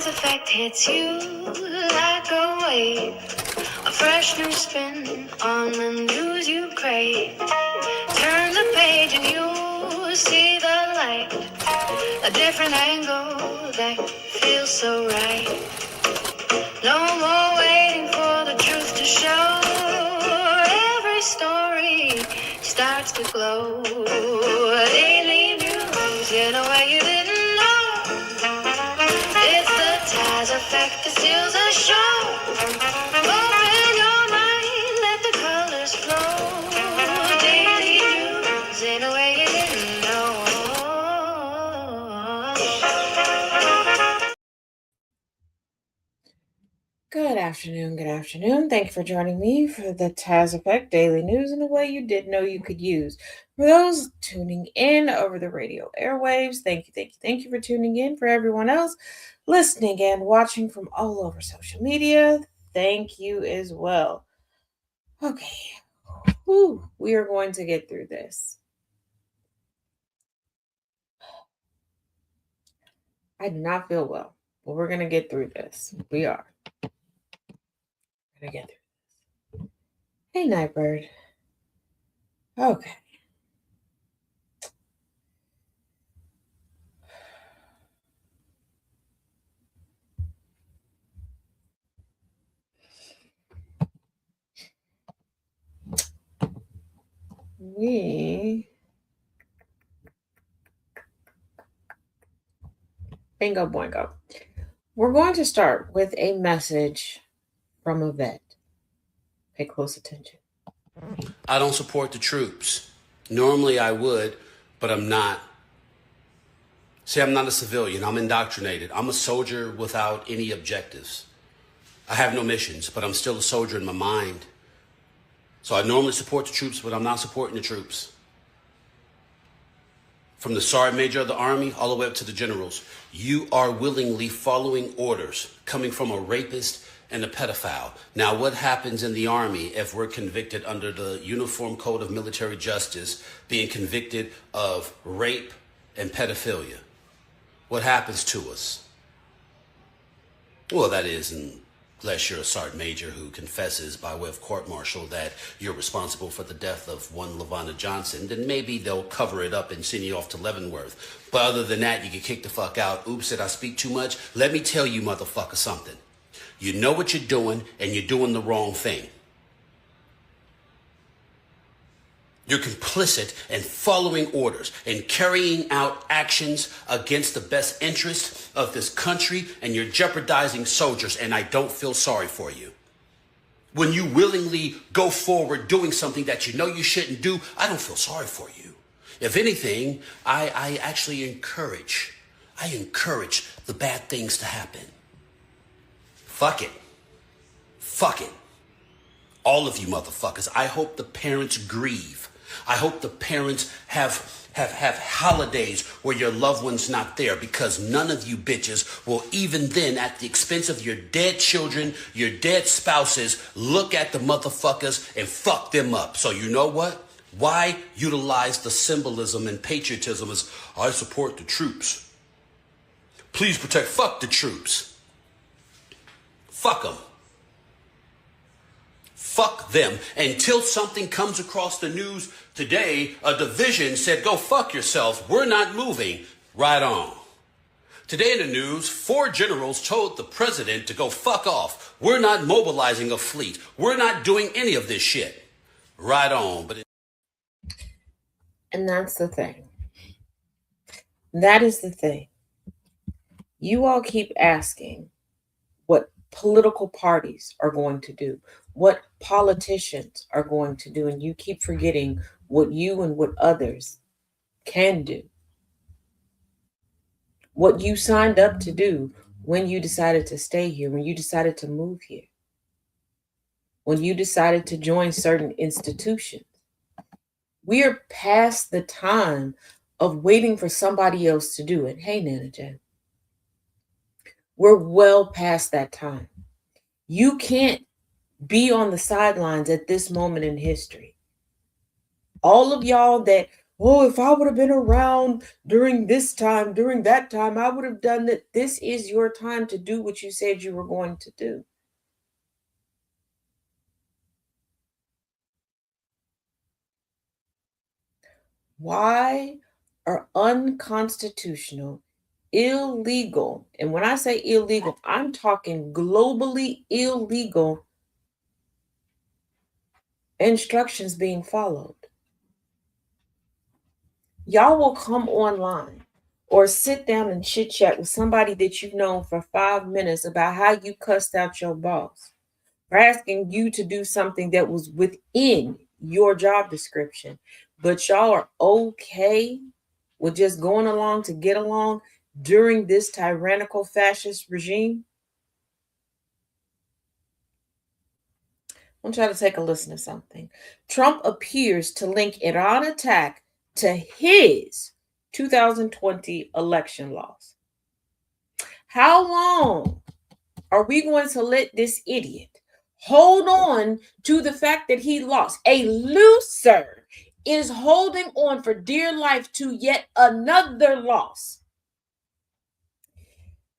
Taz Effect hits you like a wave, a fresh new spin on the news you crave. Turn the page and you see the light, a different angle that feels so right. No more waiting for the truth to show. Every story starts to glow. Daily news in a way you didn't know. It's the Taz Effect that steals the show. Open your mind, let the colors flow. Daily news in a way you didn't know. Good afternoon. Thank you for joining me for the Taz Effect Daily News in a way you didn't know you could use. For those tuning in over the radio airwaves, thank you for tuning in. For everyone else listening and watching from all over social media, thank you as well. Okay, we are going to get through this. I do not feel well, but we're going to get through this. We are. We're going to get through this. Hey, Nightbird. Okay. Bingo boingo. We're going to start with a message from a vet. Pay close attention. I don't support the troops. Normally I would, but I'm not. See, I'm not a civilian. I'm indoctrinated. I'm a soldier without any objectives. I have no missions, but I'm still a soldier in my mind. So I normally support the troops, but I'm not supporting the troops. From the sergeant major of the army all the way up to the generals, you are willingly following orders coming from a rapist and a pedophile. Now, what happens in the army if we're convicted under the Uniform Code of Military Justice, being convicted of rape and pedophilia? What happens to us? Well, that is, unless you're a sergeant major who confesses by way of court-martial that you're responsible for the death of one LaVonna Johnson, then maybe they'll cover it up and send you off to Leavenworth. But other than that, you get kicked the fuck out. Oops, did I speak too much? Let me tell you, motherfucker, something. You know what you're doing, and you're doing the wrong thing. You're complicit in following orders and carrying out actions against the best interest of this country, and you're jeopardizing soldiers, and I don't feel sorry for you. When you willingly go forward doing something that you know you shouldn't do, I don't feel sorry for you. If anything, I actually encourage the bad things to happen. Fuck it. All of you motherfuckers. I hope the parents grieve. I hope the parents have holidays where your loved one's not there, because none of you bitches will, even then, at the expense of your dead children, your dead spouses, look at the motherfuckers and fuck them up. So you know what? Why utilize the symbolism and patriotism as, I support the troops. Please protect. Fuck the troops. Fuck them. Fuck them. Until something comes across the news today, a division said, go fuck yourself. We're not moving. Right on. Today in the news, 4 generals told the president to go fuck off. We're not mobilizing a fleet. We're not doing any of this shit. Right on. And that's the thing. That is the thing. You all keep asking what political parties are going to do, what politicians are going to do, and you keep forgetting what you and what others can do. What you signed up to do when you decided to stay here, when you decided to move here, when you decided to join certain institutions. We are past the time of waiting for somebody else to do it. Hey, Nana Jen. We're well past that time. You can't be on the sidelines at this moment in history. All of y'all that oh, if I would have been around during this time, during that time, I would have done that. This is your time to do what you said you were going to do. Why are unconstitutional, illegal, and when I say illegal, I'm talking globally illegal instructions being followed? Y'all will come online or sit down and chit chat with somebody that you've known for 5 minutes about how you cussed out your boss for asking you to do something that was within your job description. But y'all are okay with just going along to get along during this tyrannical fascist regime? I want y'all to take a listen to something. Trump appears to link Iran attack to his 2020 election loss. How long are we going to let this idiot hold on to the fact that he lost? A loser is holding on for dear life to yet another loss.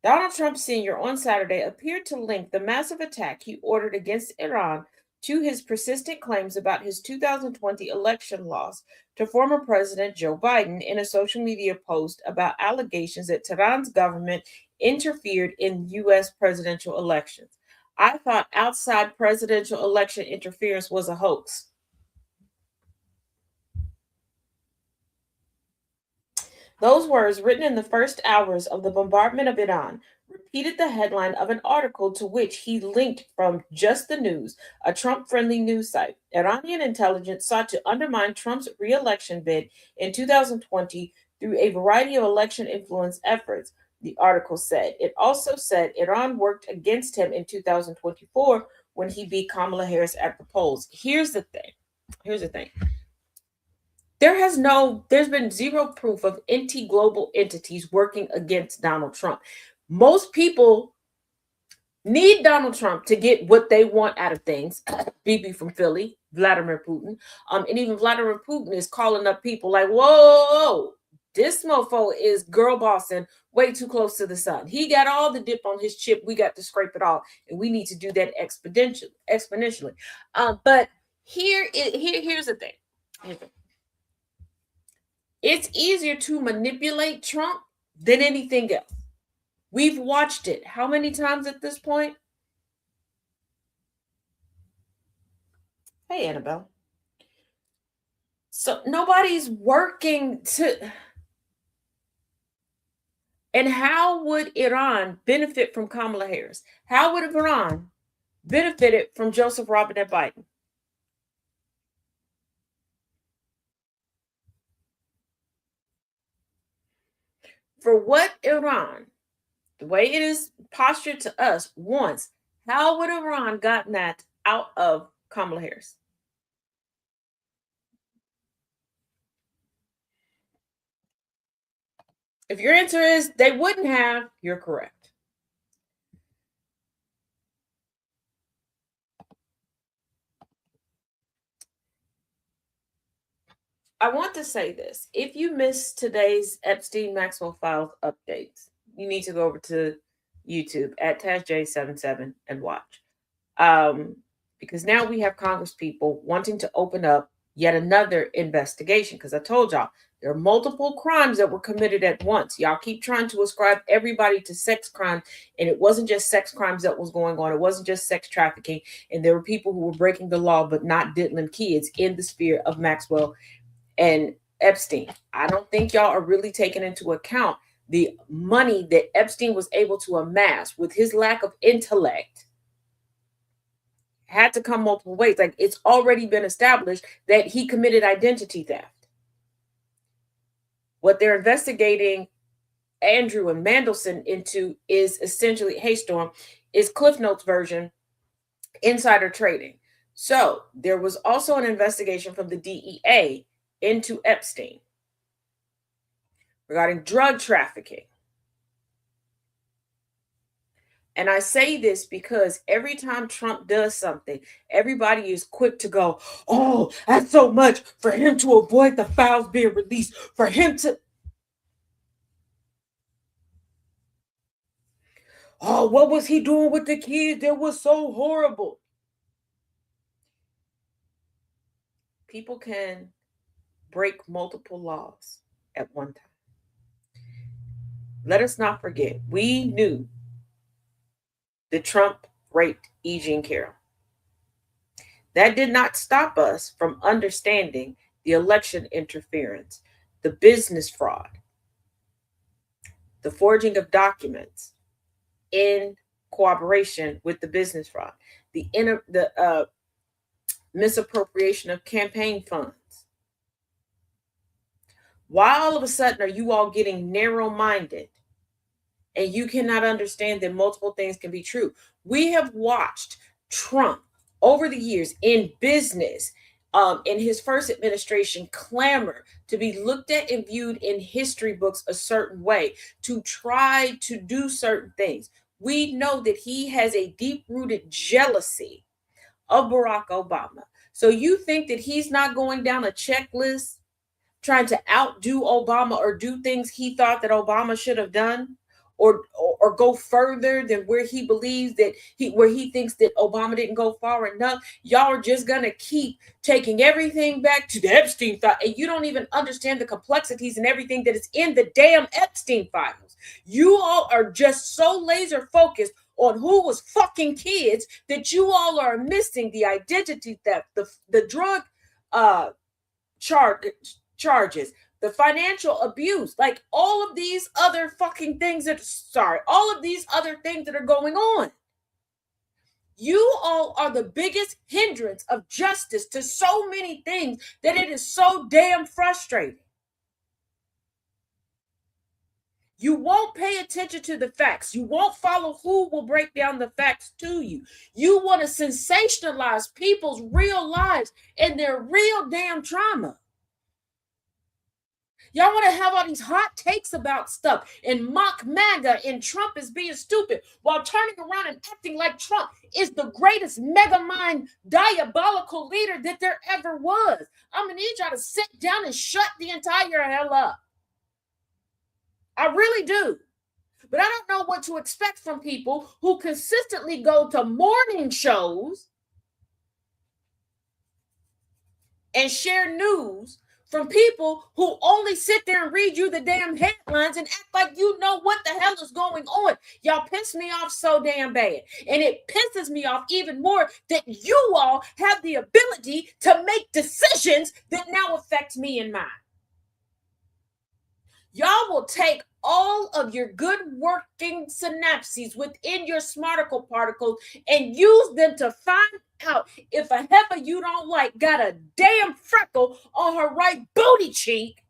Donald Trump Sr. on Saturday appeared to link the massive attack he ordered against Iran to his persistent claims about his 2020 election loss to former President Joe Biden in a social media post about allegations that Tehran's government interfered in U.S. presidential elections. I thought outside presidential election interference was a hoax. Those words, written in the first hours of the bombardment of Iran, repeated the headline of an article to which he linked from Just the News, a Trump friendly news site. Iranian intelligence sought to undermine Trump's re election bid in 2020 through a variety of election influence efforts, the article said. It also said Iran worked against him in 2024 when he beat Kamala Harris at the polls. Here's the thing. Here's the thing. There's been zero proof of anti-global entities working against Donald Trump. Most people need Donald Trump to get what they want out of things. BB from Philly, Vladimir Putin. And even Vladimir Putin is calling up people like, whoa, this mofo is girl bossing way too close to the sun. He got all the dip on his chip. We got to scrape it off. And we need to do that exponentially. But here's the thing. It's easier to manipulate Trump than anything else. We've watched it how many times at this point? Hey, Annabelle. So nobody's working to. And how would Iran benefit from Kamala Harris? How would Iran benefit from Joseph Robinette Biden? For what Iran, the way it is postured to us, wants, how would Iran gotten that out of Kamala Harris? If your answer is they wouldn't have, you're correct. I want to say this. If you missed today's Epstein Maxwell Files updates, you need to go over to YouTube at TazJ77 and watch. Because now we have Congress people wanting to open up yet another investigation. Because I told y'all there are multiple crimes that were committed at once. Y'all keep trying to ascribe everybody to sex crimes, and it wasn't just sex crimes that was going on. It wasn't just sex trafficking, and there were people who were breaking the law but not diddling kids in the sphere of Maxwell and Epstein. I don't think y'all are really taking into account the money that Epstein was able to amass with his lack of intellect. Had to come multiple ways. Like, it's already been established that he committed identity theft. What they're investigating Andrew and Mandelson into is essentially, hey Storm, is Cliff Notes version insider trading. So there was also an investigation from the DEA into Epstein regarding drug trafficking. And I say this because every time Trump does something, everybody is quick to go, oh, that's so much for him to avoid the files being released, for him to, oh, what was he doing with the kids? It was so horrible. People can break multiple laws at one time. Let us not forget, we knew that Trump raped E. Jean Carroll. That did not stop us from understanding the election interference, the business fraud, the forging of documents in cooperation with the business fraud, the misappropriation of campaign funds. Why all of a sudden are you all getting narrow-minded and you cannot understand that multiple things can be true? We have watched Trump over the years in business, in his first administration, clamor to be looked at and viewed in history books a certain way, to try to do certain things. We know that he has a deep-rooted jealousy of Barack Obama. So you think that he's not going down a checklist trying to outdo Obama or do things he thought that Obama should have done, or go further than where he believes that where he thinks that Obama didn't go far enough? Y'all are just gonna keep taking everything back to the Epstein file, and you don't even understand the complexities and everything that is in the damn Epstein files. You all are just so laser focused on who was fucking kids that you all are missing the identity theft, the drug charges, the financial abuse, like all of these other fucking things all of these other things that are going on. You all are the biggest hindrance of justice to so many things that it is so damn frustrating. You won't pay attention to the facts. You won't follow who will break down the facts to you. You want to sensationalize people's real lives and their real damn trauma. Y'all want to have all these hot takes about stuff and mock MAGA and Trump is being stupid while turning around and acting like Trump is the greatest mega mind diabolical leader that there ever was. I'm going to need y'all to sit down and shut the entire hell up. I really do. But I don't know what to expect from people who consistently go to morning shows and share news from people who only sit there and read you the damn headlines and act like you know what the hell is going on. Y'all piss me off so damn bad. And it pisses me off even more that you all have the ability to make decisions that now affect me and mine. Y'all will take all of your good working synapses within your smarticle particles and use them to find out if a heifer you don't like got a damn freckle on her right booty cheek.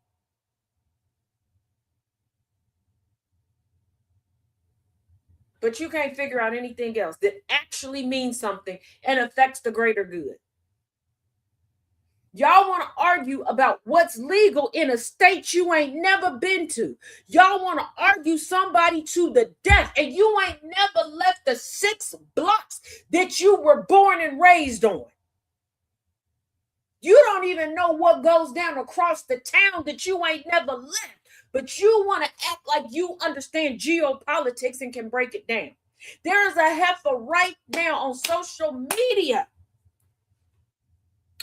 But you can't figure out anything else that actually means something and affects the greater good. Y'all want to argue about what's legal in a state you ain't never been to. Y'all want to argue somebody to the death, and you ain't never left the 6 blocks that you were born and raised on. You don't even know what goes down across the town that you ain't never left, but you want to act like you understand geopolitics and can break it down. There is a heifer right now on social media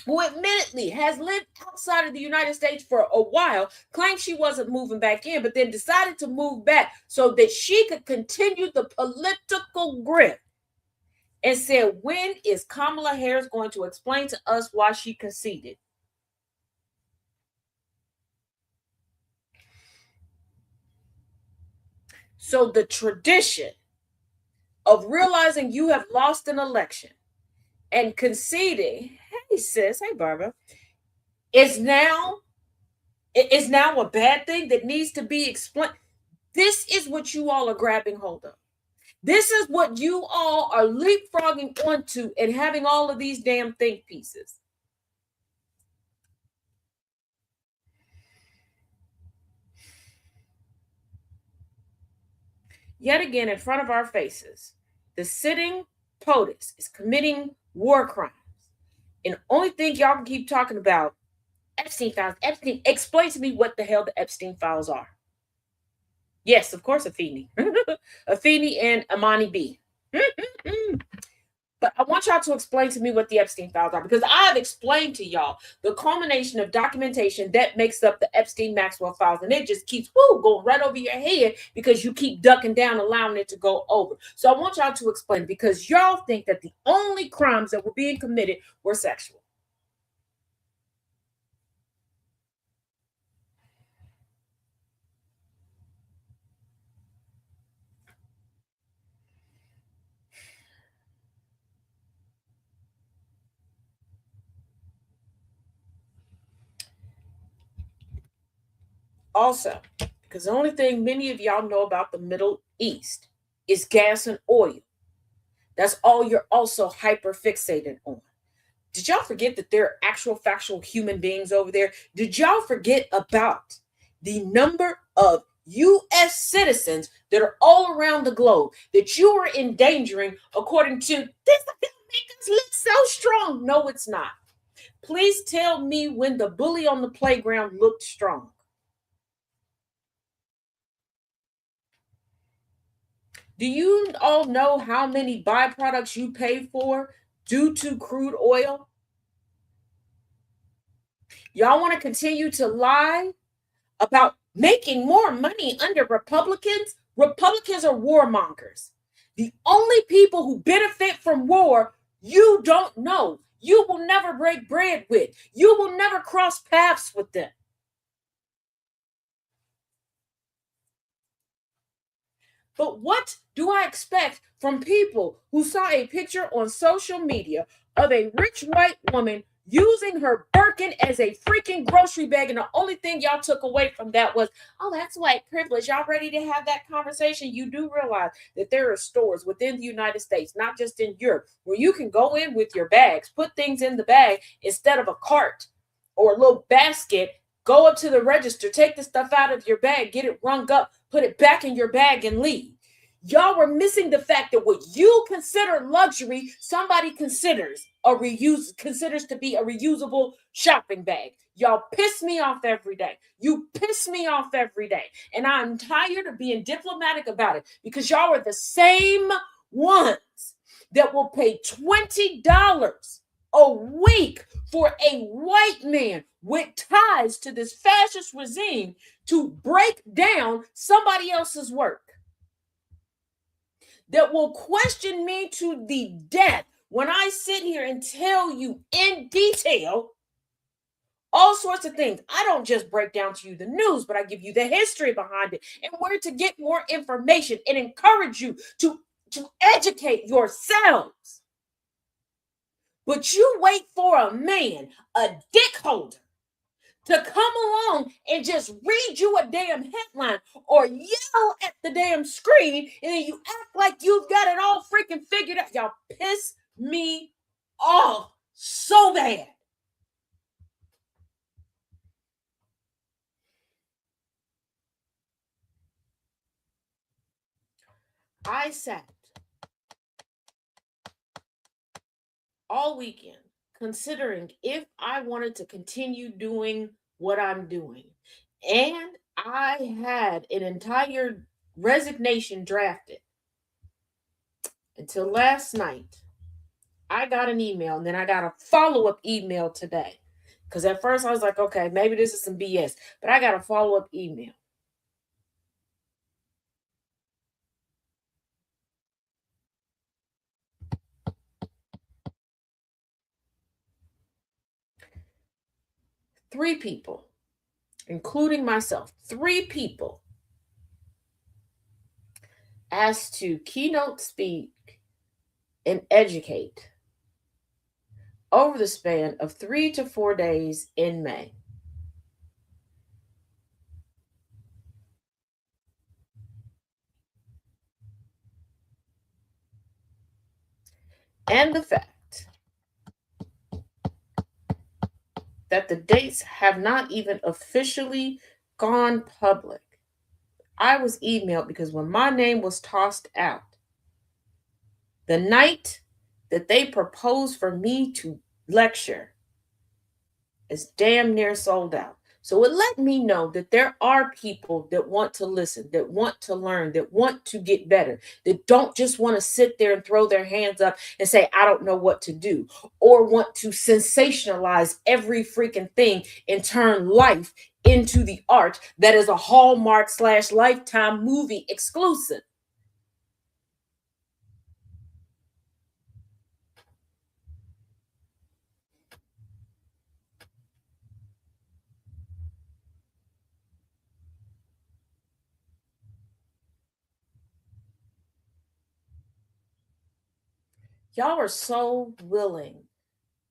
who admittedly has lived outside of the United States for a while, claimed she wasn't moving back in, but then decided to move back so that she could continue the political grip, and said, when is Kamala Harris going to explain to us why she conceded? So the tradition of realizing you have lost an election and conceding, hey sis, hey Barbara, is now a bad thing that needs to be explained. This is what you all are grabbing hold of. This is what you all are leapfrogging onto and having all of these damn think pieces. Yet again, in front of our faces, the sitting POTUS is committing war crimes. And the only thing y'all can keep talking about, Epstein files. Epstein, explain to me what the hell the Epstein files are. Yes, of course, Afeni. Afeni and Amani B. But I want y'all to explain to me what the Epstein files are, because I've explained to y'all the culmination of documentation that makes up the Epstein-Maxwell files, and it just keeps going right over your head because you keep ducking down, allowing it to go over. So I want y'all to explain, because y'all think that the only crimes that were being committed were sexual. Also, because the only thing many of y'all know about the Middle East is gas and oil. That's all you're also hyper fixated on. Did y'all forget that there are actual factual human beings over there? Did y'all forget about the number of U.S. citizens that are all around the globe that you are endangering, according to this make us look so strong? No, it's not. Please tell me when the bully on the playground looked strong. Do you all know how many byproducts you pay for due to crude oil? Y'all want to continue to lie about making more money under Republicans? Republicans are warmongers. The only people who benefit from war, you don't know. You will never break bread with. You will never cross paths with them. But what do I expect from people who saw a picture on social media of a rich white woman using her Birkin as a freaking grocery bag, and the only thing y'all took away from that was, oh, that's white privilege. Y'all ready to have that conversation? You do realize that there are stores within the United States, not just in Europe, where you can go in with your bags, put things in the bag instead of a cart or a little basket. Go up to the register, take the stuff out of your bag, get it rung up, put it back in your bag, and leave. Y'all were missing the fact that what you consider luxury, somebody considers to be a reusable shopping bag. Y'all piss me off every day. You piss me off every day. And I'm tired of being diplomatic about it, because y'all are the same ones that will pay $20 a week for a white man with ties to this fascist regime to break down somebody else's work, that will question me to the death when I sit here and tell you in detail all sorts of things. I don't just break down to you the news, but I give you the history behind it and where to get more information and encourage you to educate yourselves. But you wait for a man, a dick holder, to come along and just read you a damn headline or yell at the damn screen, and then you act like you've got it all freaking figured out. Y'all piss me off so bad. I sat all weekend considering if I wanted to continue doing what I'm doing. And I had an entire resignation drafted until last night. I got an email, and then I got a follow-up email today. Because at first I was like, okay, maybe this is some BS. But I got a follow-up email. Three people, including myself, three people asked to keynote speak and educate over the span of 3 to 4 days in May. And the fact that the dates have not even officially gone public. I was emailed because when my name was tossed out, The night that they proposed for me to lecture is damn near sold out. So it let me know that there are people that want to listen, that want to learn, that want to get better, that don't just want to sit there and throw their hands up and say, I don't know what to do, or want to sensationalize every freaking thing and turn life into the art that is a Hallmark/Lifetime movie exclusive. Y'all are so willing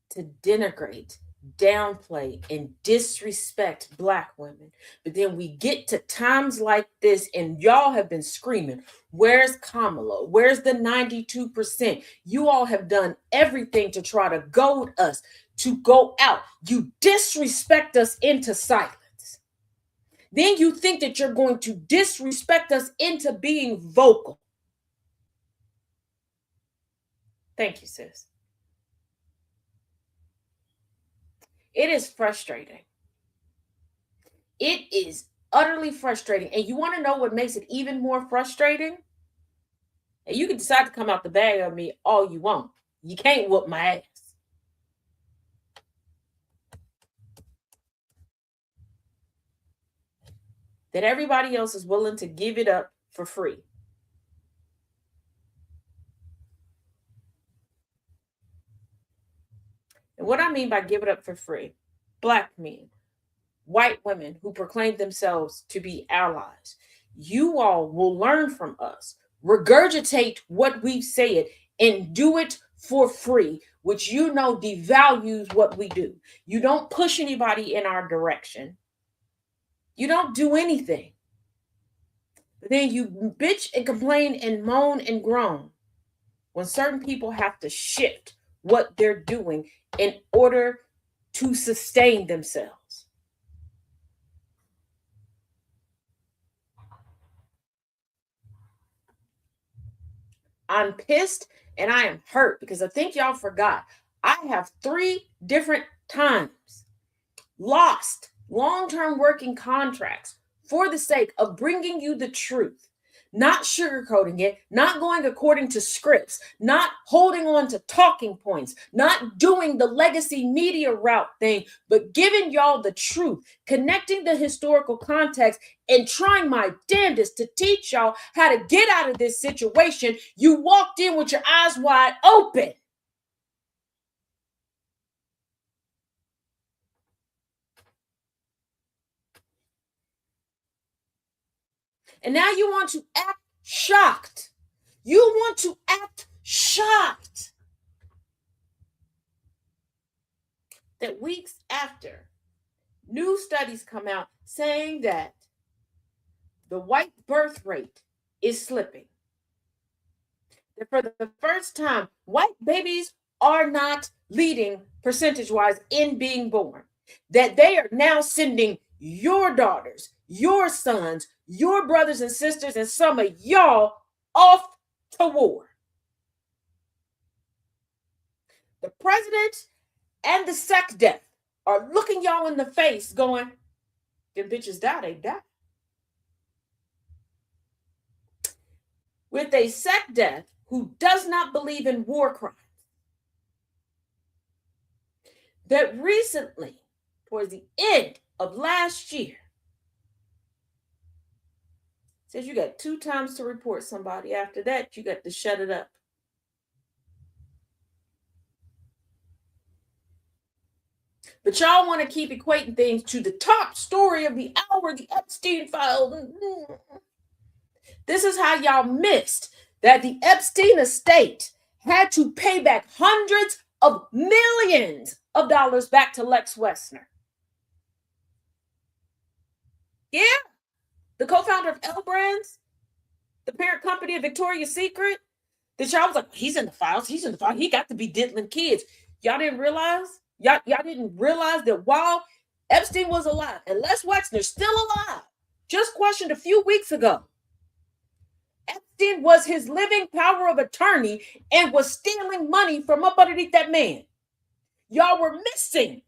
to denigrate, downplay, and disrespect Black women. But then we get to times like this, and y'all have been screaming, where's Kamala? Where's the 92%? You all have done everything to try to goad us to go out. You disrespect us into silence. Then you think that you're going to disrespect us into being vocal. Thank you, sis. It is frustrating. It is utterly frustrating. And you want to know what makes it even more frustrating? And you can decide to come out the bag on me all you want. You can't whoop my ass. That everybody else is willing to give it up for free. And what I mean by give it up for free, Black men, white women who proclaim themselves to be allies, you all will learn from us, regurgitate what we've said, and do it for free, which you know devalues what we do. You don't push anybody in our direction. You don't do anything. But then you bitch and complain and moan and groan when certain people have to shift what they're doing in order to sustain themselves. I'm pissed and I am hurt because I think y'all forgot. I have 3 different times lost long-term working contracts for the sake of bringing you the truth, not sugarcoating it, not going according to scripts, not holding on to talking points, not doing the legacy media route thing, but giving y'all the truth, connecting the historical context, and trying my damnedest to teach y'all how to get out of this situation. You walked in with your eyes wide open. And now you want to act shocked. You want to act shocked that weeks after new studies come out saying that the white birth rate is slipping, that for the first time, white babies are not leading percentage-wise in being born, that they are now sending your daughters, your sons, your brothers and sisters, and some of y'all off to war. The president and the Effetct are looking y'all in the face going, them bitches die, they die. With a Effetct who does not believe in war crimes, that recently, towards the end of last year, says you got 2 times to report somebody. After that, you got to shut it up. But y'all want to keep equating things to the top story of the hour, the Epstein files. This is how y'all missed that the Epstein estate had to pay back hundreds of millions of dollars back to Lex Wessner. Yeah, the co-founder of L Brands, the parent company of Victoria's Secret, that y'all was like, he's in the files, he got to be diddling kids. Y'all didn't realize? Y'all didn't realize that while Epstein was alive and Les Wexner's still alive, just questioned a few weeks ago, Epstein Epstein was his living power of attorney and was stealing money from up underneath that man. Y'all were missing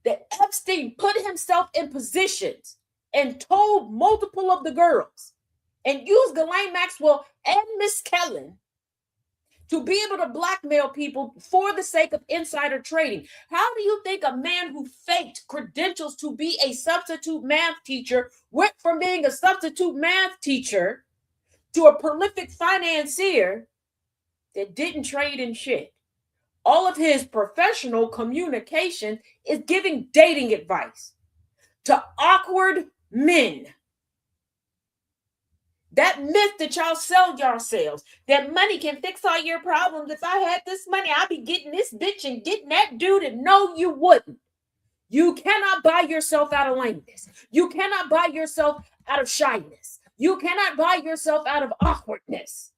that Epstein put himself in positions and told multiple of the girls and used Ghislaine Maxwell and Miss Kellen to be able to blackmail people for the sake of insider trading. How do you think a man who faked credentials to be a substitute math teacher went from being a substitute math teacher to a prolific financier that didn't trade in shit? All of his professional communication is giving dating advice to awkward men. That myth that y'all sell yourselves, that money can fix all your problems. If I had this money, I'd be getting this bitch and getting that dude. And no, you wouldn't. You cannot buy yourself out of lameness. You cannot buy yourself out of shyness. You cannot buy yourself out of awkwardness.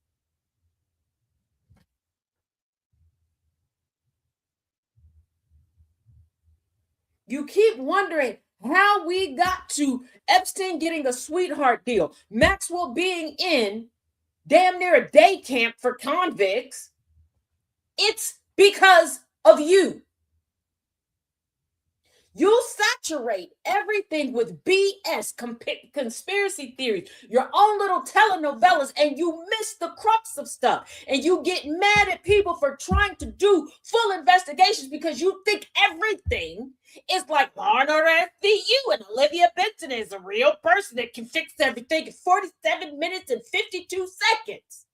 You keep wondering how we got to Epstein getting a sweetheart deal, Maxwell being in damn near a day camp for convicts. It's because of you. You saturate everything with BS, conspiracy theories, your own little telenovelas, and you miss the crux of stuff. And you get mad at people for trying to do full investigations because you think everything is like Law and Order SVU and Olivia Benson is a real person that can fix everything in 47 minutes and 52 seconds.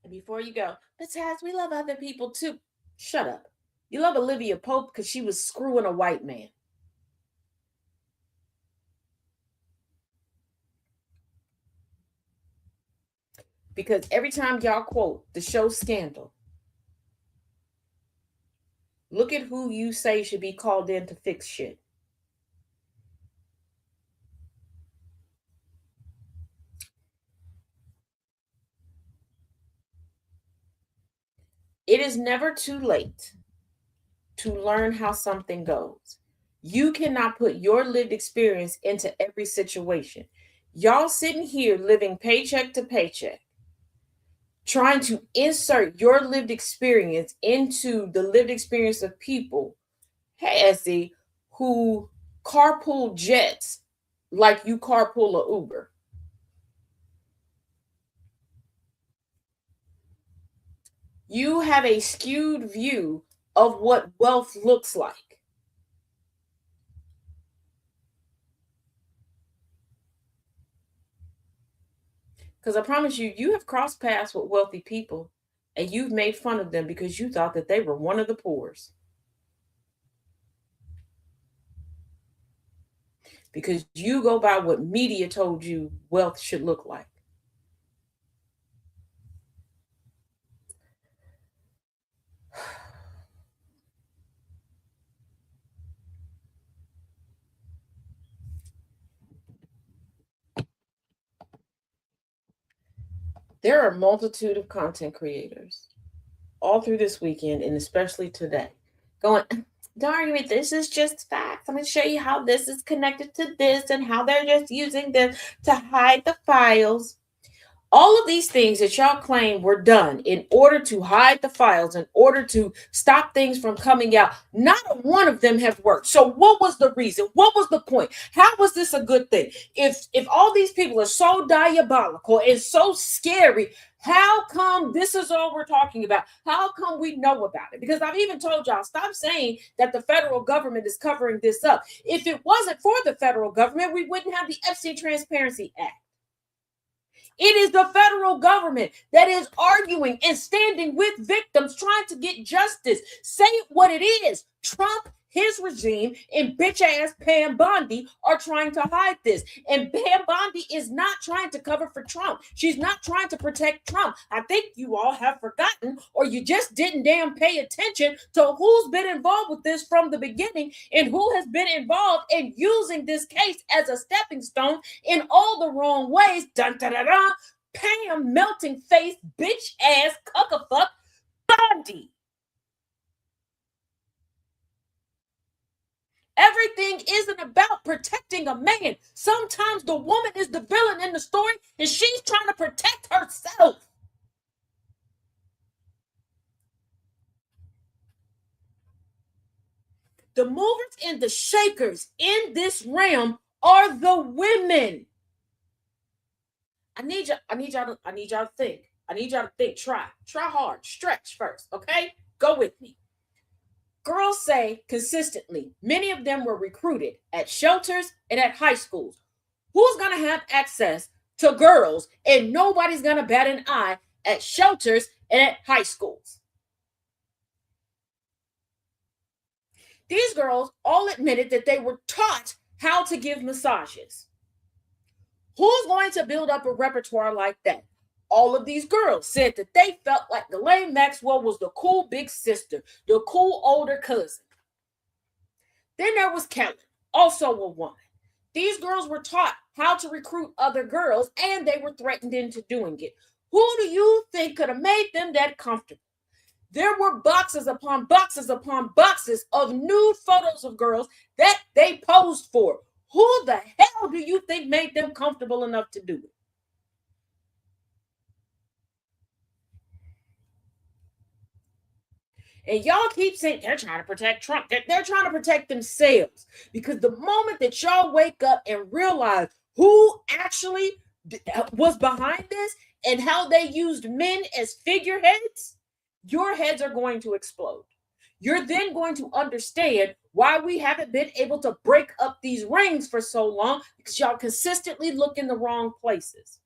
And before you go, but Taz, we love other people too. Shut up. You love Olivia Pope because she was screwing a white man. Because every time y'all quote the show Scandal, look at who you say should be called in to fix shit. It is never too late to learn how something goes. You cannot put your lived experience into every situation. Y'all sitting here living paycheck to paycheck, trying to insert your lived experience into the lived experience of people, hey, Essie, who carpool jets like you carpool a Uber. You have a skewed view of what wealth looks like. Because I promise you, you have crossed paths with wealthy people and you've made fun of them because you thought that they were one of the poors. Because you go by what media told you wealth should look like. There are a multitude of content creators all through this weekend and especially today going, Darn, this is just facts. I'm going to show you how this is connected to this and how they're just using this to hide the files. All of these things that y'all claim were done in order to hide the files, in order to stop things from coming out, not one of them have worked. So what was the reason? What was the point? How was this a good thing? If all these people are so diabolical and so scary, how come this is all we're talking about? How come we know about it? Because I've even told y'all, stop saying that the federal government is covering this up. If it wasn't for the federal government, we wouldn't have the Epstein Transparency Act. It is the federal government that is arguing and standing with victims, trying to get justice. Say what it is. Trump his regime and bitch ass Pam Bondi are trying to hide this. And Pam Bondi is not trying to cover for Trump. She's not trying to protect Trump. I think you all have forgotten, or you just didn't damn pay attention to who's been involved with this from the beginning and who has been involved in using this case as a stepping stone in all the wrong ways. Dun, dun, dun, dun. Pam melting face bitch ass cuckafuck Bondi. Everything isn't about protecting a man. Sometimes the woman is the villain in the story and she's trying to protect herself. The movers and the shakers in this realm are the women. I need y'all to think. I need y'all to think. Try hard. Stretch first, okay? Go with me. Girls say consistently, many of them were recruited at shelters and at high schools. Who's going to have access to girls and nobody's going to bat an eye at shelters and at high schools? These girls all admitted that they were taught how to give massages. Who's going to build up a repertoire like that? All of these girls said that they felt like Ghislaine Maxwell was the cool big sister, the cool older cousin. Then there was Kelly, also a woman. These girls were taught how to recruit other girls, and they were threatened into doing it. Who do you think could have made them that comfortable? There were boxes upon boxes upon boxes of nude photos of girls that they posed for. Who the hell do you think made them comfortable enough to do it? And y'all keep saying they're trying to protect Trump. They're trying to protect themselves. Because the moment that y'all wake up and realize who actually was behind this and how they used men as figureheads, your heads are going to explode. You're then going to understand why we haven't been able to break up these rings for so long, because y'all consistently look in the wrong places.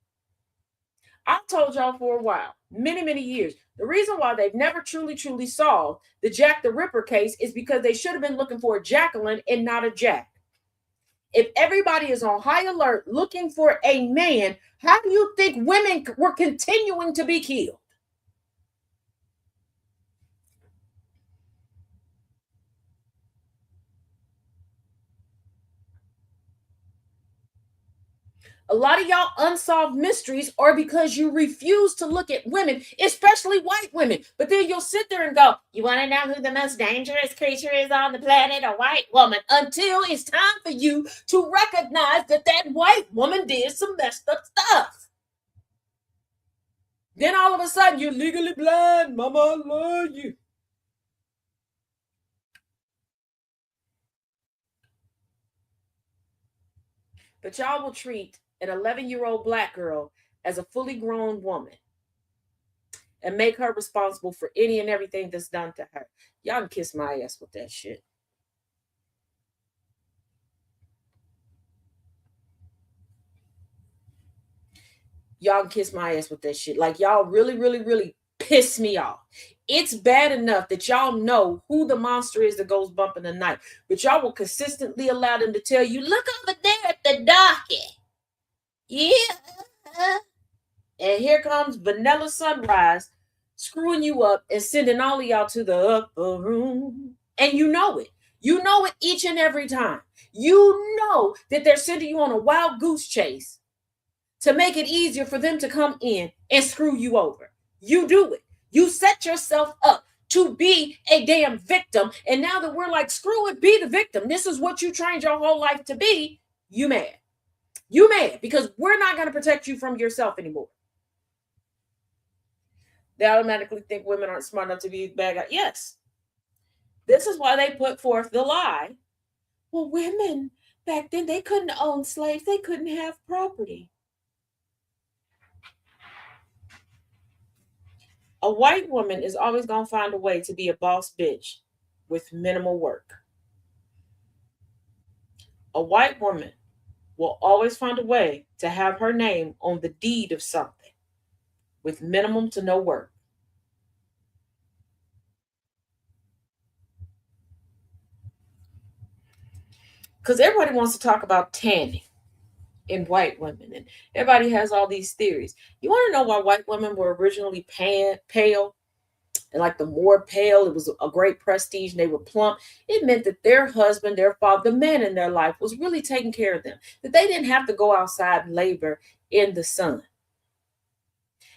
I've told y'all for a while, many years, the reason why they've never truly solved the Jack the Ripper case is because they should have been looking for a Jacqueline and not a Jack. If everybody is on high alert looking for a man, how do you think women were continuing to be killed? A lot of y'all unsolved mysteries are because you refuse to look at women, especially white women. But then you'll sit there and go, you want to know who the most dangerous creature is on the planet? A white woman. Until it's time for you to recognize that that white woman did some messed up stuff. Then all of a sudden, you're legally blind. Mama, I love you. But y'all will treat an 11-year-old black girl as a fully grown woman and make her responsible for any and everything that's done to her. Y'all can kiss my ass with that shit. Y'all can kiss my ass with that shit. Like, y'all really piss me off. It's bad enough that y'all know who the monster is that goes bumping the night, but y'all will consistently allow them to tell you, look over there at the docket. Yeah. And here comes Vanilla Sunrise screwing you up and sending all of y'all to the upper room. And you know it. You know it each and every time. You know that they're sending you on a wild goose chase to make it easier for them to come in and screw you over. You do it. You set yourself up to be a damn victim. And now that we're like, screw it, be the victim. This is what you trained your whole life to be. You mad. You mad because we're not going to protect you from yourself anymore. They automatically think women aren't smart enough to be bad guys. Yes. This is why they put forth the lie. Well, women back then, they couldn't own slaves. They couldn't have property. A white woman is always going to find a way to be a boss bitch with minimal work. A white woman will always find a way to have her name on the deed of something with minimum to no work. because everybody wants to talk about tanning in white women, and everybody has all these theories. You want to know why white women were originally pale? And like the more pale, it was a great prestige and they were plump. It meant that their husband, their father, the man in their life was really taking care of them, that they didn't have to go outside and labor in the sun.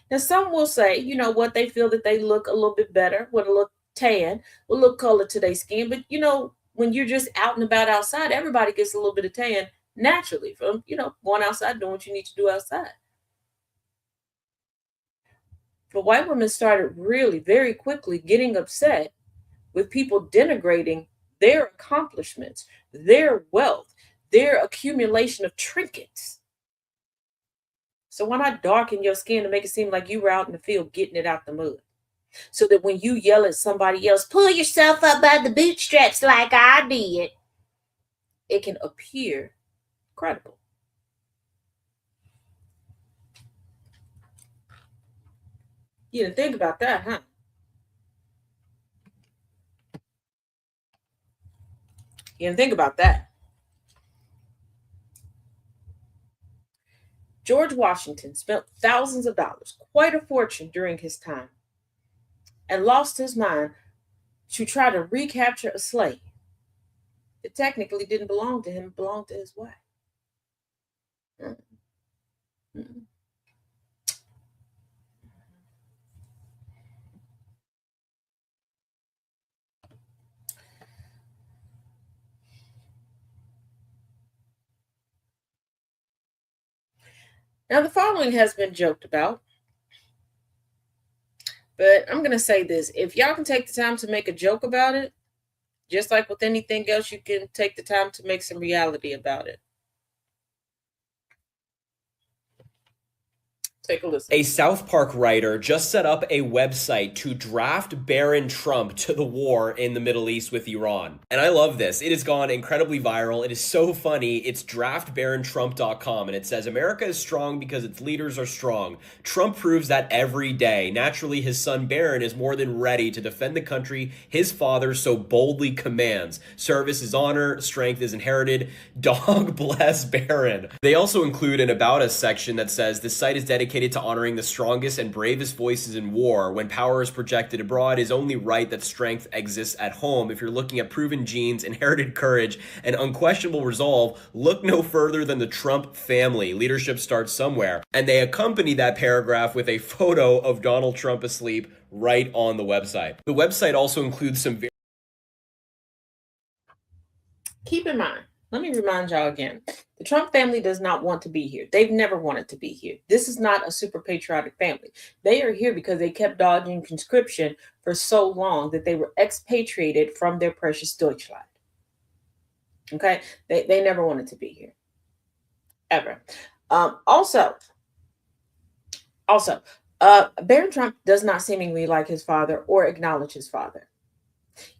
Now, some will say, you know what, they feel that they look a little bit better with a little tan, a little color to their skin. But, when you're just out and about outside, everybody gets a little bit of tan naturally from, going outside, doing what you need to do outside. But white women started really very quickly getting upset with people denigrating their accomplishments, their wealth, their accumulation of trinkets. So why not darken your skin to make it seem like you were out in the field getting it out the mud? So that when you yell at somebody else, pull yourself up by the bootstraps like I did, it can appear credible. You didn't think about that, huh? You didn't think about that. George Washington spent thousands of dollars, quite a fortune during his time, and lost his mind to try to recapture a slave. It technically didn't belong to him, it belonged to his wife. Mm-hmm. Now, the following has been joked about, but I'm going to say this. If y'all can take the time to make a joke about it, just like with anything else, you can take the time to make some reality about it. Take a listen. A South Park writer just set up a website to draft Barron Trump to the war in the Middle East with Iran. And I love this. It has gone incredibly viral. It is so funny. It's draftbarrontrump.com, and it says, America is strong because its leaders are strong. Trump proves that every day. Naturally, his son Barron is more than ready to defend the country his father so boldly commands. Service is honor, strength is inherited. Dog bless Barron. They also include an About Us section that says, this site is dedicated to honoring the strongest and bravest voices in war. When power is projected abroad, it is only right that strength exists at home. If you're looking at proven genes, inherited courage, and unquestionable resolve, look no further than the Trump family. Leadership starts somewhere. And they accompany that paragraph with a photo of Donald Trump asleep right on the website. The website also includes some Keep in mind, let me remind y'all again, the Trump family does not want to be here. They've never wanted to be here. This is not a super patriotic family. They are here because they kept dodging conscription for so long that they were expatriated from their precious Deutschland. Okay? They never wanted to be here. Ever. Also, Barron Trump does not seemingly like his father or acknowledge his father.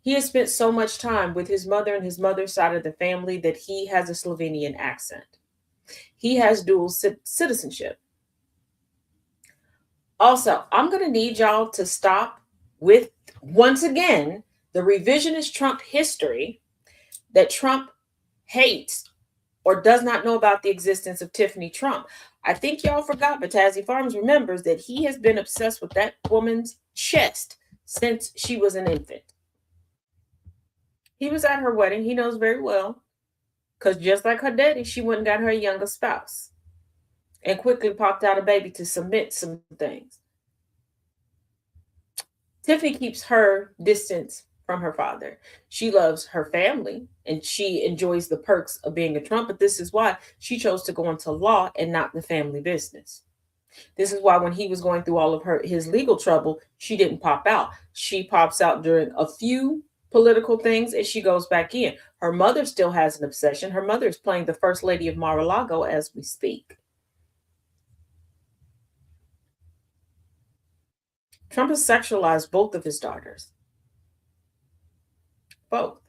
He has spent so much time with his mother and his mother's side of the family that he has a Slovenian accent. He has dual citizenship. Also, I'm going to need y'all to stop with, once again, the revisionist Trump history that Trump hates or does not know about the existence of Tiffany Trump. I think y'all forgot, but Tazzy Farms remembers that he has been obsessed with that woman's chest since she was an infant. He was at her wedding. He knows very well. Because just like her daddy, she went and got her a younger spouse. And quickly popped out a baby to submit some things. Tiffany keeps her distance from her father. She loves her family. And she enjoys the perks of being a Trump. But this is why she chose to go into law and not the family business. This is why when he was going through all of his legal trouble, she didn't pop out. She pops out during a few political things and she goes back in. Her mother still has an obsession. Her mother is playing the First Lady of Mar-a-Lago as we speak. Trump has sexualized both of his daughters. Both.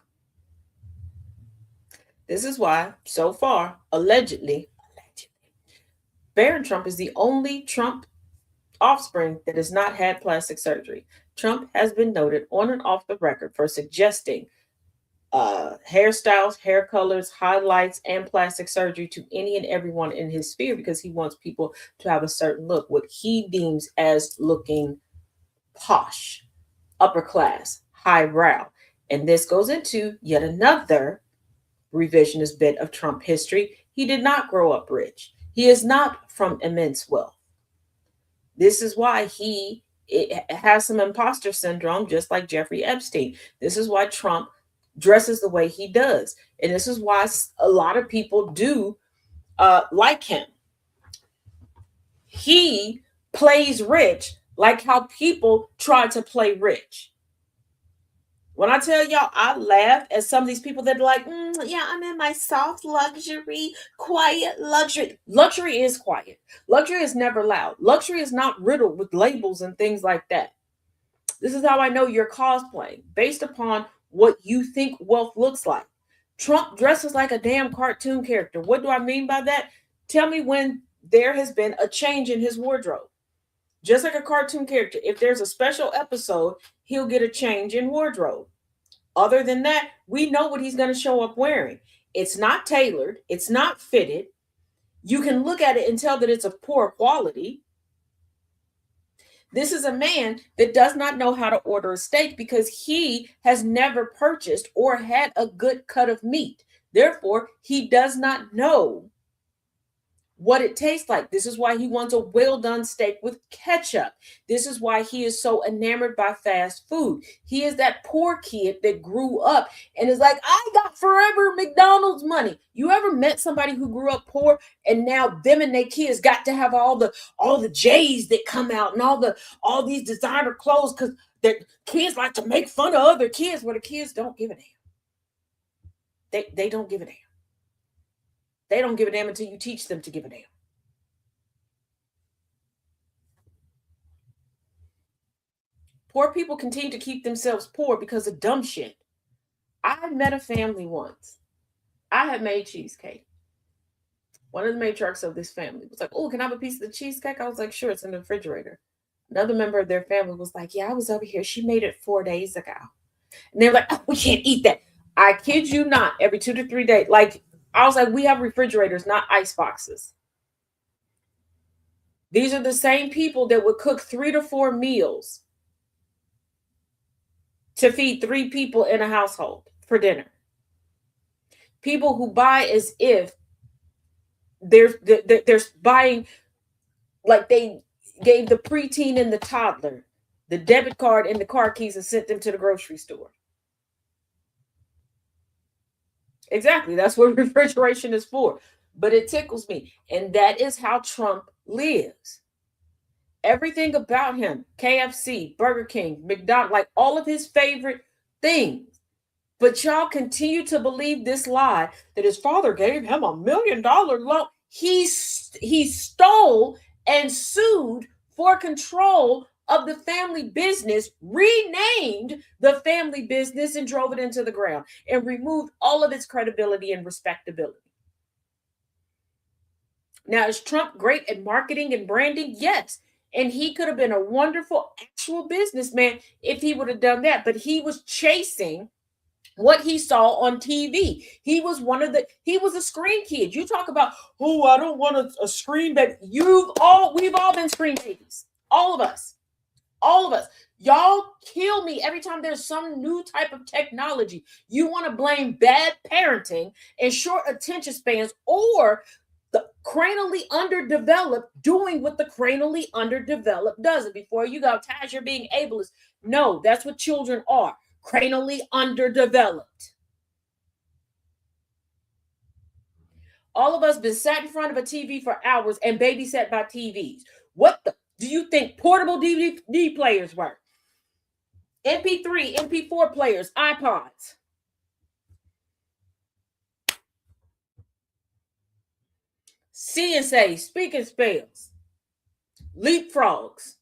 This is why, so far, allegedly, Barron Trump is the only Trump offspring that has not had plastic surgery. Trump has been noted on and off the record for suggesting hairstyles, hair colors, highlights, and plastic surgery to any and everyone in his sphere because he wants people to have a certain look, what he deems as looking posh, upper class, highbrow. And this goes into yet another revisionist bit of Trump history. He did not grow up rich. He is not from immense wealth. This is why it has some imposter syndrome, just like Jeffrey Epstein. This is why Trump dresses the way he does. And this is why a lot of people do like him. He plays rich like how people try to play rich. When I tell y'all, I laugh at some of these people that are like, yeah, I'm in my soft luxury, quiet luxury. Luxury is quiet. Luxury is never loud. Luxury is not riddled with labels and things like that. This is how I know you're cosplaying, based upon what you think wealth looks like. Trump dresses like a damn cartoon character. What do I mean by that? Tell me when there has been a change in his wardrobe. Just like a cartoon character, if there's a special episode, he'll get a change in wardrobe. Other than that, we know what he's going to show up wearing. It's not tailored. It's not fitted. You can look at it and tell that it's of poor quality. This is a man that does not know how to order a steak because he has never purchased or had a good cut of meat. Therefore, he does not know what it tastes like. This is why he wants a well-done steak with ketchup. This is why he is so enamored by fast food. He is that poor kid that grew up and is like, I got forever McDonald's money. You ever met somebody who grew up poor and now them and their kids got to have all the J's that come out and all these designer clothes because their kids like to make fun of other kids, where the kids don't give a damn. They don't give a damn. They don't give a damn until you teach them to give a damn. Poor people continue to keep themselves poor because of dumb shit. I met a family once. I had made cheesecake. One of the matriarchs of this family was like, oh, can I have a piece of the cheesecake? I was like, sure, it's in the refrigerator. Another member of their family was like, yeah, I was over here. She made it 4 days ago. And they were like, oh, we can't eat that. I kid you not, every 2 to 3 days. Like, I was like, we have refrigerators, not ice boxes. These are the same people that would cook 3 to 4 meals to feed 3 people in a household for dinner. People who buy as if they're buying, like they gave the preteen and the toddler the debit card and the car keys and sent them to the grocery store. Exactly. That's what refrigeration is for. But it tickles me. And that is how Trump lives. Everything about him, KFC, Burger King, McDonald's, like all of his favorite things. But y'all continue to believe this lie that his father gave him $1 million loan. He stole and sued for control of the family business, renamed the family business and drove it into the ground and removed all of its credibility and respectability. Now, is Trump great at marketing and branding? Yes. And he could have been a wonderful actual businessman if he would have done that. But he was chasing what he saw on TV. He was a screen kid. You talk about, oh, I don't want a screen baby. We've all been screen babies. All of us. Y'all kill me every time there's some new type of technology. You want to blame bad parenting and short attention spans or the cranially underdeveloped doing what the cranially underdeveloped does. And before you go, Taz, you're being ableist. No, that's what children are. Cranially underdeveloped. All of us been sat in front of a TV for hours and babysat by TVs. What do you think portable DVD players were? MP3, MP4 players, iPods. CSA, speaking spells, leapfrogs.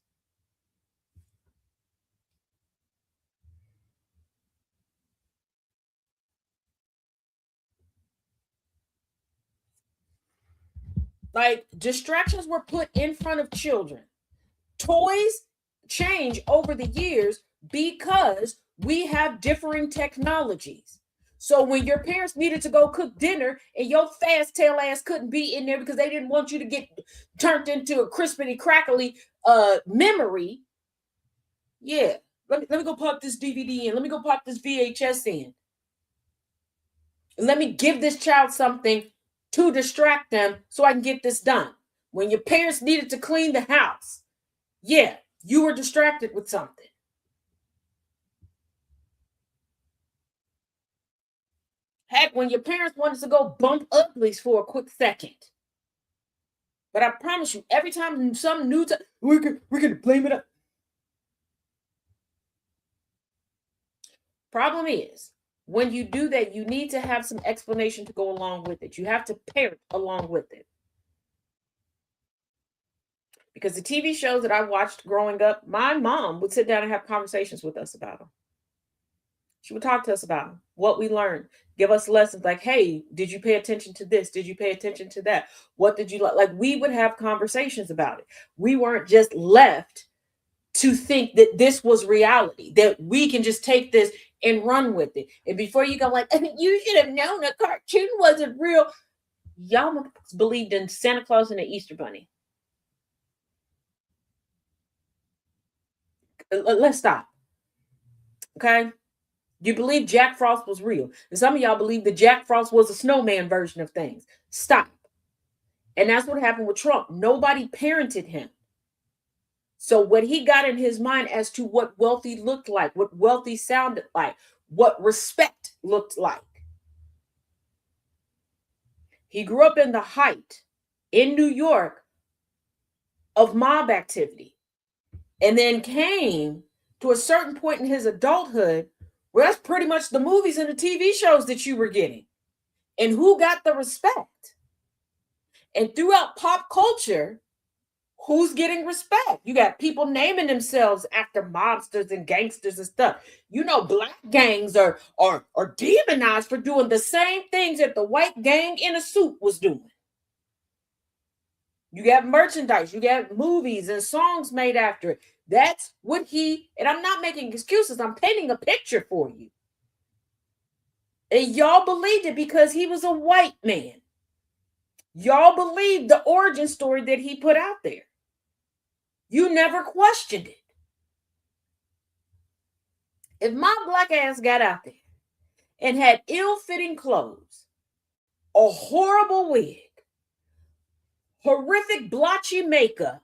Like, distractions were put in front of children. Toys change over the years because we have differing technologies. So when your parents needed to go cook dinner and your fast tail ass couldn't be in there because they didn't want you to get turned into a crispity crackly memory, yeah, let me go pop this DVD in. Let me go pop this VHS in. Let me give this child something to distract them so I can get this done. When your parents needed to clean the house, yeah, you were distracted with something. Heck, when your parents wanted to go bump uglies for a quick second. But I promise you, every time some new we're gonna blame it up. Problem is, when you do that, you need to have some explanation to go along with it. You have to parent along with it. Because the TV shows that I watched growing up, my mom would sit down and have conversations with us about them. She would talk to us about them, what we learned, give us lessons like, hey, did you pay attention to this? Did you pay attention to that? What did you like? Like, we would have conversations about it. We weren't just left to think that this was reality, that we can just take this and run with it. And before you go like, you should have known a cartoon wasn't real. Y'all believed in Santa Claus and the Easter Bunny. Let's stop. Okay? You believe Jack Frost was real. And some of y'all believe that Jack Frost was a snowman version of things. Stop. And that's what happened with Trump. Nobody parented him. So what he got in his mind as to what wealthy looked like, what wealthy sounded like, what respect looked like. He grew up in the height in New York of mob activity, and then came to a certain point in his adulthood where that's pretty much the movies and the TV shows that you were getting. And who got the respect? And throughout pop culture, who's getting respect? You got people naming themselves after mobsters and gangsters and stuff. You know, black gangs are demonized for doing the same things that the white gang in a suit was doing. You got merchandise, you got movies and songs made after it. That's what and I'm not making excuses, I'm painting a picture for you. And y'all believed it because he was a white man. Y'all believed the origin story that he put out there. You never questioned it. If my black ass got out there and had ill-fitting clothes, a horrible wig, horrific blotchy makeup,